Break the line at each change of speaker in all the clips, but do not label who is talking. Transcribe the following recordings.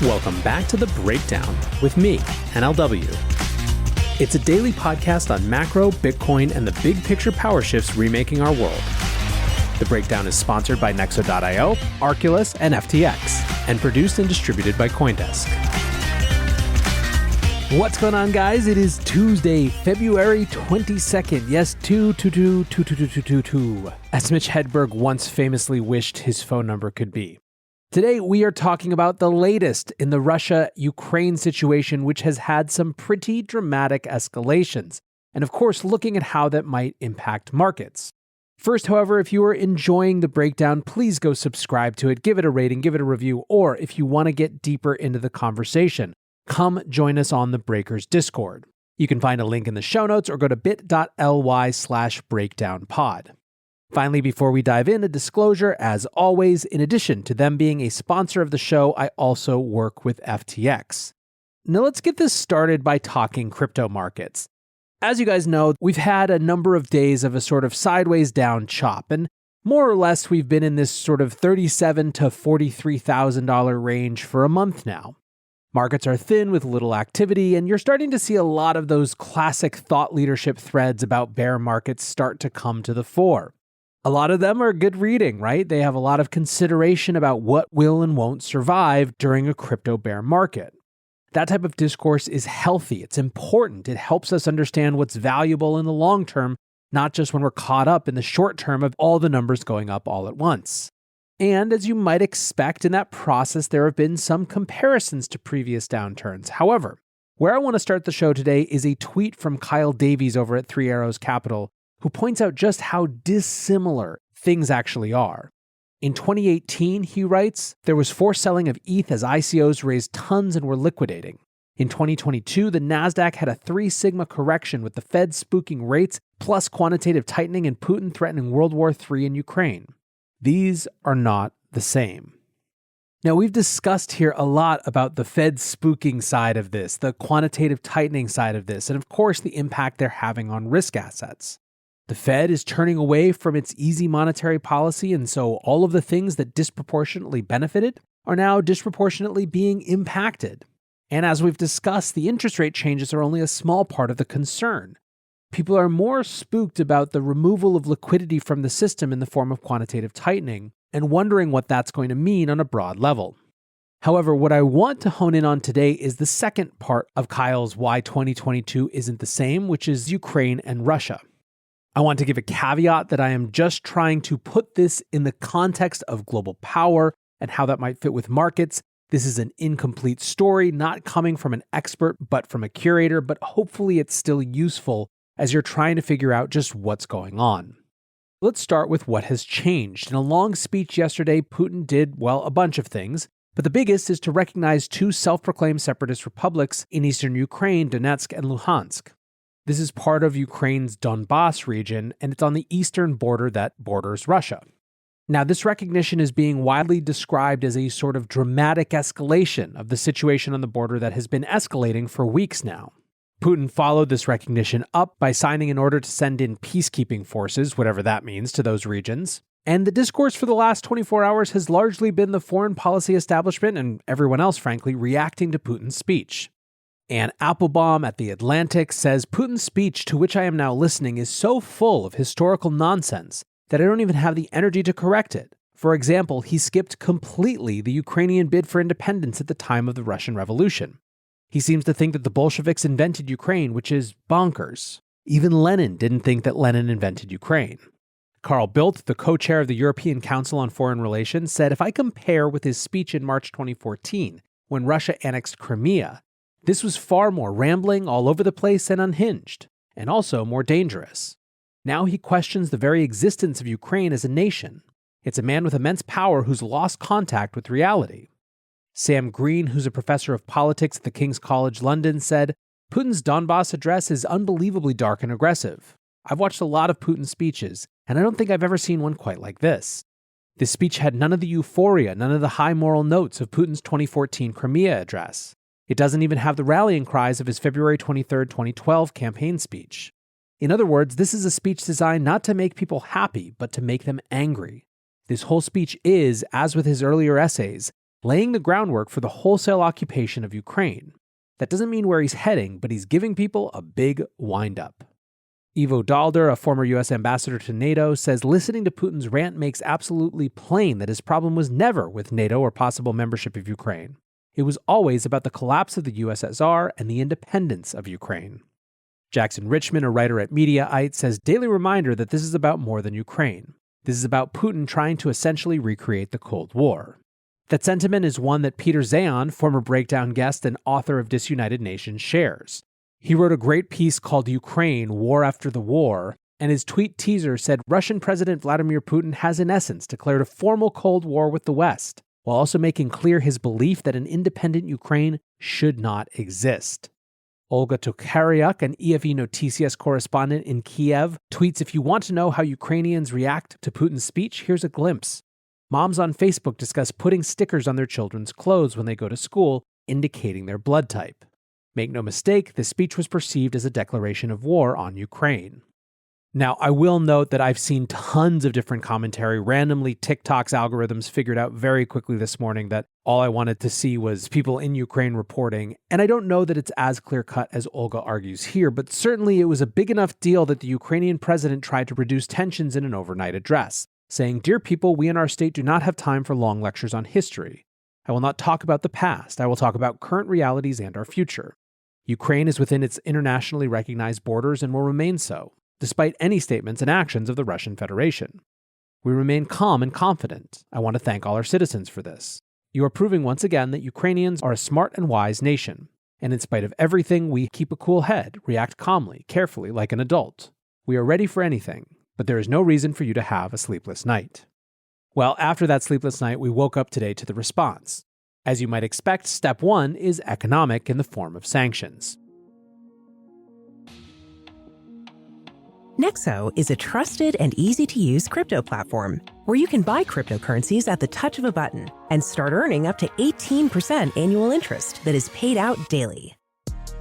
Welcome back to The Breakdown with me, NLW. It's a daily podcast on macro, Bitcoin, and the big picture power shifts remaking our world. The Breakdown is sponsored by Nexo.io, Arculus, and FTX, and produced and distributed by CoinDesk. What's going on, guys? It is Tuesday, February 22nd. Yes, 2222222, as Mitch Hedberg once famously wished his phone number could be. Today, we are talking about the latest in the Russia-Ukraine situation, which has had some pretty dramatic escalations, and of course, looking at how that might impact markets. First, however, if you are enjoying The Breakdown, please go subscribe to it, give it a rating, give it a review, or if you want to get deeper into the conversation, come join us on the Breakers Discord. You can find a link in the show notes or go to bit.ly/breakdownpod. Finally, before we dive in, a disclosure, as always, in addition to them being a sponsor of the show, I also work with FTX. Now let's get this started by talking crypto markets. As you guys know, we've had a number of days of a sort of sideways down chop, and more or less we've been in this sort of $37,000 to $43,000 range for a month now. Markets are thin with little activity, and you're starting to see a lot of those classic thought leadership threads about bear markets start to come to the fore. A lot of them are good reading, right? They have a lot of consideration about what will and won't survive during a crypto bear market. That type of discourse is healthy. It's important. It helps us understand what's valuable in the long term, not just when we're caught up in the short term of all the numbers going up all at once. And as you might expect, in that process, there have been some comparisons to previous downturns. However, where I want to start the show today is a tweet from Kyle Davies over at Three Arrows Capital, who points out just how dissimilar things actually are. In 2018, he writes, there was forced selling of ETH as ICOs raised tons and were liquidating. In 2022, the Nasdaq had a 3 sigma correction with the Fed spooking rates plus quantitative tightening and Putin threatening World War III in Ukraine. These are not the same. Now, we've discussed here a lot about the Fed spooking side of this, the quantitative tightening side of this, and of course the impact they're having on risk assets. The Fed is turning away from its easy monetary policy, and so all of the things that disproportionately benefited are now disproportionately being impacted. And as we've discussed, the interest rate changes are only a small part of the concern. People are more spooked about the removal of liquidity from the system in the form of quantitative tightening and wondering what that's going to mean on a broad level. However, what I want to hone in on today is the second part of Kyle's Why 2022 Isn't the Same, which is Ukraine and Russia. I want to give a caveat that I am just trying to put this in the context of global power and how that might fit with markets. This is an incomplete story, not coming from an expert, but from a curator, but hopefully it's still useful as you're trying to figure out just what's going on. Let's start with what has changed. In a long speech yesterday, Putin did, well, a bunch of things, but the biggest is to recognize 2 self-proclaimed separatist republics in eastern Ukraine, Donetsk and Luhansk. This is part of Ukraine's Donbas region, and it's on the eastern border that borders Russia. Now, this recognition is being widely described as a sort of dramatic escalation of the situation on the border that has been escalating for weeks now. Putin followed this recognition up by signing an order to send in peacekeeping forces, whatever that means, to those regions. And the discourse for the last 24 hours has largely been the foreign policy establishment and everyone else, frankly, reacting to Putin's speech. Ann Applebaum at The Atlantic says Putin's speech, to which I am now listening, is so full of historical nonsense that I don't even have the energy to correct it. For example, he skipped completely the Ukrainian bid for independence at the time of the Russian Revolution. He seems to think that the Bolsheviks invented Ukraine, which is bonkers. Even Lenin didn't think that Lenin invented Ukraine. Carl Bildt, the co-chair of the European Council on Foreign Relations, said if I compare with his speech in March 2014, when Russia annexed Crimea, this was far more rambling, all over the place, and unhinged, and also more dangerous. Now he questions the very existence of Ukraine as a nation. It's a man with immense power who's lost contact with reality. Sam Green, who's a professor of politics at the King's College London, said, Putin's Donbas address is unbelievably dark and aggressive. I've watched a lot of Putin's speeches, and I don't think I've ever seen one quite like this. This speech had none of the euphoria, none of the high moral notes of Putin's 2014 Crimea address. It doesn't even have the rallying cries of his February 23, 2012 campaign speech. In other words, this is a speech designed not to make people happy, but to make them angry. This whole speech is, as with his earlier essays, laying the groundwork for the wholesale occupation of Ukraine. That doesn't mean where he's heading, but he's giving people a big wind-up. Ivo Dalder, a former U.S. ambassador to NATO, says listening to Putin's rant makes absolutely plain that his problem was never with NATO or possible membership of Ukraine. It was always about the collapse of the USSR and the independence of Ukraine. Jackson Richman, a writer at Mediaite, says daily reminder that this is about more than Ukraine. This is about Putin trying to essentially recreate the Cold War. That sentiment is one that Peter Zayon, former Breakdown guest and author of Disunited Nations, shares. He wrote a great piece called Ukraine, War After the War, and his tweet teaser said Russian President Vladimir Putin has in essence declared a formal Cold War with the West, while also making clear his belief that an independent Ukraine should not exist. Olga Tokaryuk, an EFE Noticias correspondent in Kiev, tweets, if you want to know how Ukrainians react to Putin's speech, here's a glimpse. Moms on Facebook discuss putting stickers on their children's clothes when they go to school, indicating their blood type. Make no mistake, this speech was perceived as a declaration of war on Ukraine. Now, I will note that I've seen tons of different commentary. Randomly, TikTok's algorithms figured out very quickly this morning that all I wanted to see was people in Ukraine reporting. And I don't know that it's as clear-cut as Olga argues here, but certainly it was a big enough deal that the Ukrainian president tried to reduce tensions in an overnight address, saying, "Dear people, we in our state do not have time for long lectures on history. I will not talk about the past. I will talk about current realities and our future. Ukraine is within its internationally recognized borders and will remain so, despite any statements and actions of the Russian Federation. We remain calm and confident. I want to thank all our citizens for this. You are proving once again that Ukrainians are a smart and wise nation, and in spite of everything, we keep a cool head, react calmly, carefully, like an adult. We are ready for anything, but there is no reason for you to have a sleepless night." Well, after that sleepless night, we woke up today to the response. As you might expect, step one is economic in the form of sanctions.
Nexo is a trusted and easy-to-use crypto platform where you can buy cryptocurrencies at the touch of a button and start earning up to 18% annual interest that is paid out daily.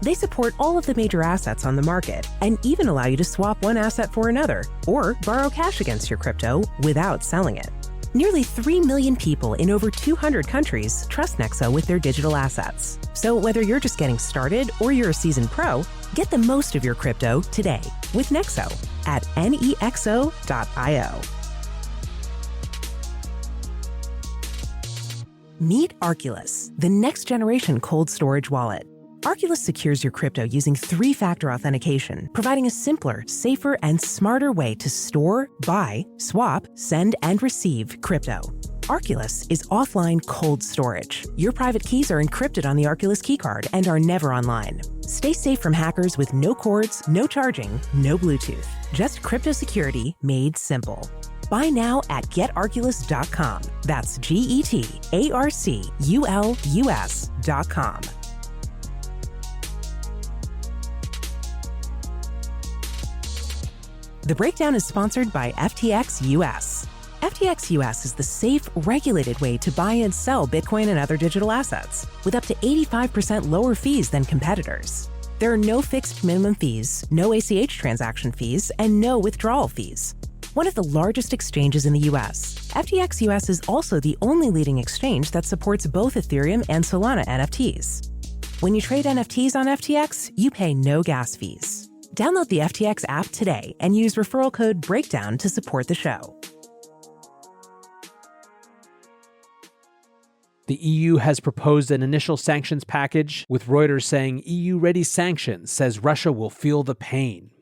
They support all of the major assets on the market and even allow you to swap one asset for another or borrow cash against your crypto without selling it. Nearly 3 million people in over 200 countries trust Nexo with their digital assets. So whether you're just getting started or you're a seasoned pro, get the most of your crypto today with Nexo at nexo.io. Meet Arculus, the next generation cold storage wallet. Arculus secures your crypto using 3-factor authentication, providing a simpler, safer, and smarter way to store, buy, swap, send, and receive crypto. Arculus is offline cold storage. Your private keys are encrypted on the Arculus Key Card and are never online. Stay safe from hackers with no cords, no charging, no Bluetooth. Just crypto security made simple. Buy now at getarculus.com. That's getarculus.com. The Breakdown is sponsored by FTX US. FTX US is the safe, regulated way to buy and sell Bitcoin and other digital assets, with up to 85% lower fees than competitors. There are no fixed minimum fees, no ACH transaction fees, and no withdrawal fees. One of the largest exchanges in the US, FTX US is also the only leading exchange that supports both Ethereum and Solana NFTs. When you trade NFTs on FTX, you pay no gas fees. Download the FTX app today and use referral code BREAKDOWN to support the show.
The EU has proposed an initial sanctions package, with Reuters saying EU-ready sanctions says Russia will feel the pain.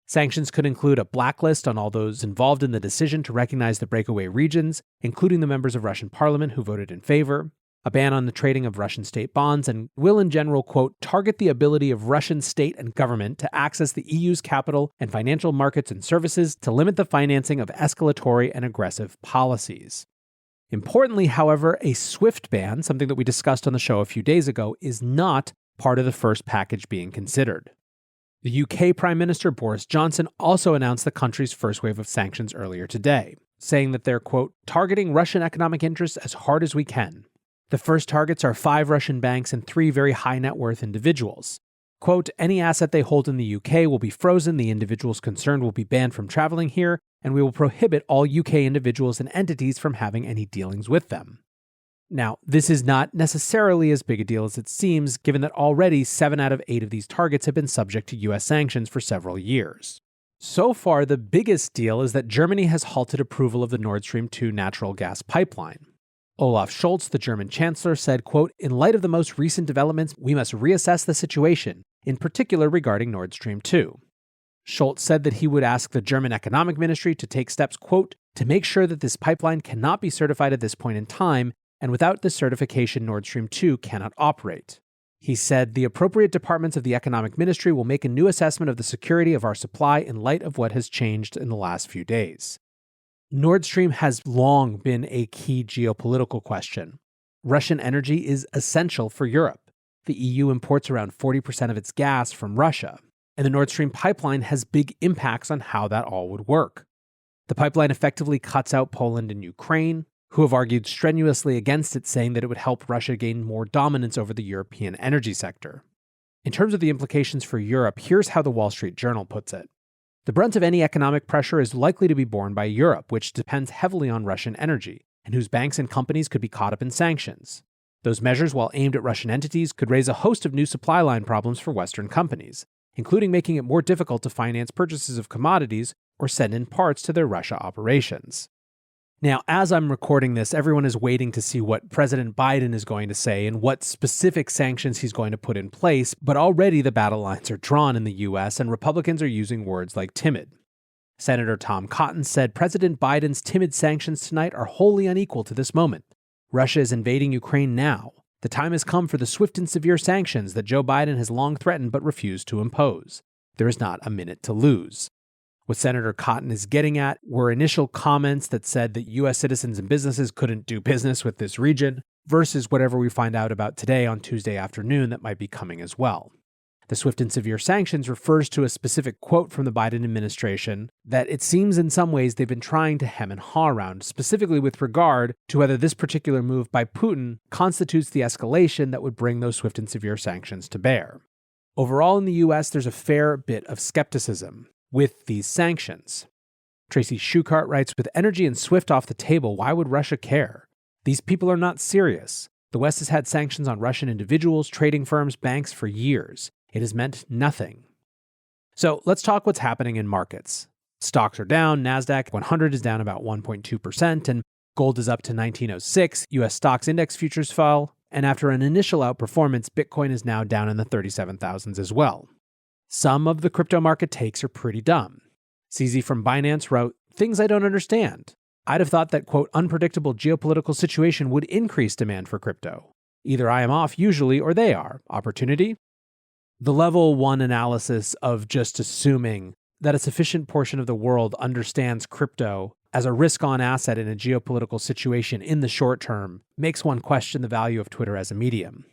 Sanctions could include a blacklist on all those involved in the decision to recognize the breakaway regions, including the members of Russian parliament who voted in favor, a ban on the trading of Russian state bonds, and will in general, quote, target the ability of Russian state and government to access the EU's capital and financial markets and services to limit the financing of escalatory and aggressive policies. Importantly, however, a SWIFT ban, something that we discussed on the show a few days ago, is not part of the first package being considered. The UK Prime Minister Boris Johnson also announced the country's first wave of sanctions earlier today, saying that they're, quote, targeting Russian economic interests as hard as we can. The first targets are 5 Russian banks and 3 very high net worth individuals. Quote, any asset they hold in the UK will be frozen, the individuals concerned will be banned from traveling here, and we will prohibit all UK individuals and entities from having any dealings with them. Now, this is not necessarily as big a deal as it seems, given that already 7 out of 8 of these targets have been subject to US sanctions for several years. So far, the biggest deal is that Germany has halted approval of the Nord Stream 2 natural gas pipeline. Olaf Scholz, the German chancellor, said, quote, "In light of the most recent developments, we must reassess the situation, in particular regarding Nord Stream 2. Scholz said that he would ask the German Economic Ministry to take steps, quote, "to make sure that this pipeline cannot be certified at this point in time, and without this certification, Nord Stream 2 cannot operate." He said the appropriate departments of the Economic Ministry will make a new assessment of the security of our supply in light of what has changed in the last few days. Nord Stream has long been a key geopolitical question. Russian energy is essential for Europe. The EU imports around 40% of its gas from Russia, and the Nord Stream pipeline has big impacts on how that all would work. The pipeline effectively cuts out Poland and Ukraine, who have argued strenuously against it, saying that it would help Russia gain more dominance over the European energy sector. In terms of the implications for Europe, here's how the Wall Street Journal puts it. The brunt of any economic pressure is likely to be borne by Europe, which depends heavily on Russian energy, and whose banks and companies could be caught up in sanctions. Those measures, while aimed at Russian entities, could raise a host of new supply line problems for Western companies, including making it more difficult to finance purchases of commodities or send in parts to their Russia operations. Now, as I'm recording this, everyone is waiting to see what President Biden is going to say and what specific sanctions he's going to put in place, but already the battle lines are drawn in the US and Republicans are using words like timid. Senator Tom Cotton said President Biden's timid sanctions tonight are wholly unequal to this moment. Russia is invading Ukraine now. The time has come for the swift and severe sanctions that Joe Biden has long threatened but refused to impose. There is not a minute to lose. What Senator Cotton is getting at were initial comments that said that U.S. citizens and businesses couldn't do business with this region, versus whatever we find out about today on Tuesday afternoon that might be coming as well. The swift and severe sanctions refers to a specific quote from the Biden administration that it seems in some ways they've been trying to hem and haw around, specifically with regard to whether this particular move by Putin constitutes the escalation that would bring those swift and severe sanctions to bear. Overall in the U.S., there's a fair bit of skepticism with these sanctions. Tracy Schuchart writes, "With energy and SWIFT off the table, why would Russia care? These people are not serious. The West has had sanctions on Russian individuals, trading firms, banks for years. It has meant nothing." So let's talk what's happening in markets. Stocks are down. NASDAQ 100 is down about 1.2%, and gold is up to 1906. US stocks index futures fell, and after an initial outperformance, Bitcoin is now down in the 37,000s as well. Some of the crypto market takes are pretty dumb. CZ from Binance wrote, "Things I don't understand. I'd have thought that, quote, unpredictable geopolitical situation would increase demand for crypto. Either I am off usually or they are. Opportunity?" The level 1 analysis of just assuming that a sufficient portion of the world understands crypto as a risk-on asset in a geopolitical situation in the short term makes one question the value of Twitter as a medium.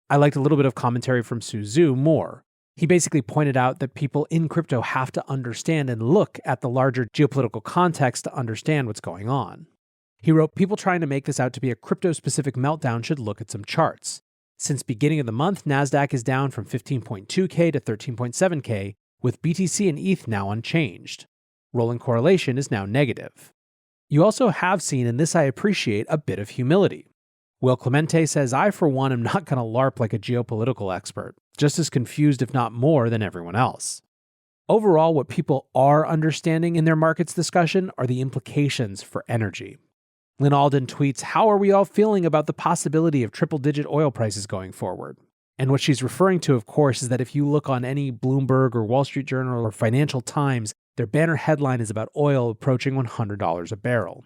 I liked a little bit of commentary from Su Zhu more. He basically pointed out that people in crypto have to understand and look at the larger geopolitical context to understand what's going on. He wrote, "People trying to make this out to be a crypto-specific meltdown should look at some charts. Since beginning of the month, NASDAQ is down from 15.2K to 13.7K, with BTC and ETH now unchanged. Rolling correlation is now negative. You also have seen, and this I appreciate, a bit of humility. Will Clemente says, I for one am not going to LARP like a geopolitical expert, just as confused if not more than everyone else. Overall, what people are understanding in their markets discussion are the implications for energy. Lynn Alden tweets, how are we all feeling about the possibility of triple-digit oil prices going forward? And what she's referring to, of course, is that if you look on any Bloomberg or Wall Street Journal or Financial Times, their banner headline is about oil approaching $100 a barrel.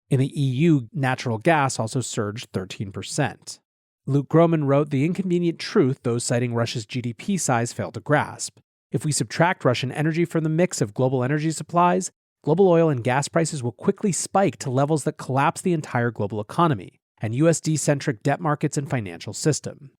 In the EU, natural gas also surged 13%. Luke Groman wrote, the inconvenient truth those citing Russia's GDP size fail to grasp. If we subtract Russian energy from the mix of global energy supplies, global oil and gas prices will quickly spike to levels that collapse the entire global economy and USD-centric debt markets and financial system.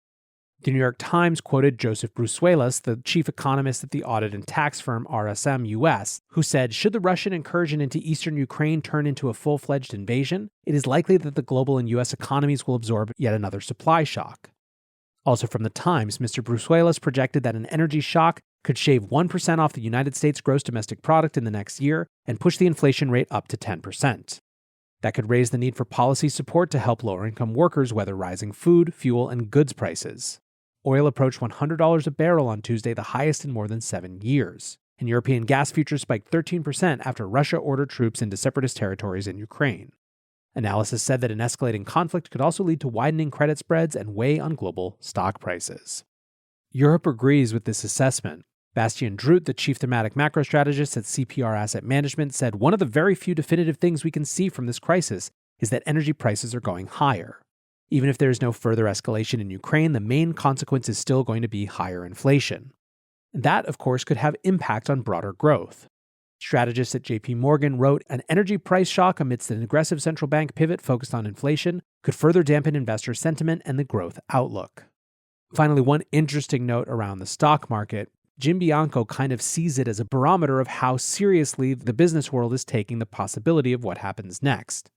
The New York Times quoted Joseph Brusuelas, the chief economist at the audit and tax firm RSM US, who said, should the Russian incursion into eastern Ukraine turn into a full-fledged invasion, it is likely that the global and US economies will absorb yet another supply shock. Also from the Times, Mr. Brusuelas projected that an energy shock could shave 1% off the United States gross domestic product in the next year and push the inflation rate up to 10%. That could raise the need for policy support to help lower-income workers weather rising food, fuel, and goods prices. Oil approached $100 a barrel on Tuesday, the highest in more than 7 years. And European gas futures spiked 13% after Russia ordered troops into separatist territories in Ukraine. Analysis said that an escalating conflict could also lead to widening credit spreads and weigh on global stock prices. Europe agrees with this assessment. Bastian Droot, the chief thematic macro strategist at CPR Asset Management, said one of the very few definitive things we can see from this crisis is that energy prices are going higher. Even if there is no further escalation in Ukraine, the main consequence is still going to be higher inflation. And that, of course, could have impact on broader growth. Strategists at JP Morgan wrote, an energy price shock amidst an aggressive central bank pivot focused on inflation could further dampen investor sentiment and the growth outlook. Finally, one interesting note around the stock market. Jim Bianco kind of sees it as a barometer of how seriously the business world is taking the possibility of what happens next.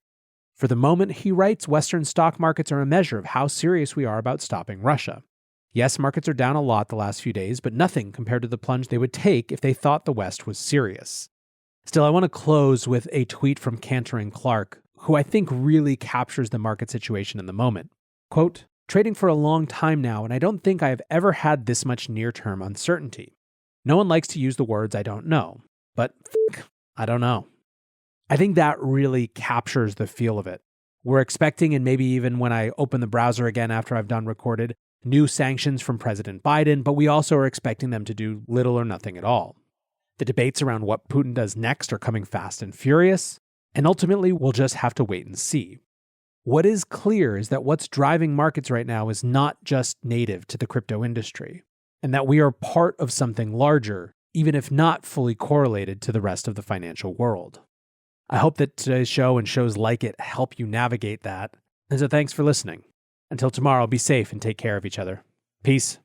For the moment, he writes, Western stock markets are a measure of how serious we are about stopping Russia. Yes, markets are down a lot the last few days, but nothing compared to the plunge they would take if they thought the West was serious. Still, I want to close with a tweet from Cantor and Clark, who I think really captures the market situation in the moment. Quote, trading for a long time now, and I don't think I have ever had this much near-term uncertainty. No one likes to use the words I don't know, but I don't know. I think that really captures the feel of it. We're expecting, and maybe even when I open the browser again after I've done recorded, new sanctions from President Biden, but we also are expecting them to do little or nothing at all. The debates around what Putin does next are coming fast and furious, and ultimately we'll just have to wait and see. What is clear is that what's driving markets right now is not just native to the crypto industry, and that we are part of something larger, even if not fully correlated to the rest of the financial world. I hope that today's show and shows like it help you navigate that, and so thanks for listening. Until tomorrow, be safe and take care of each other. Peace.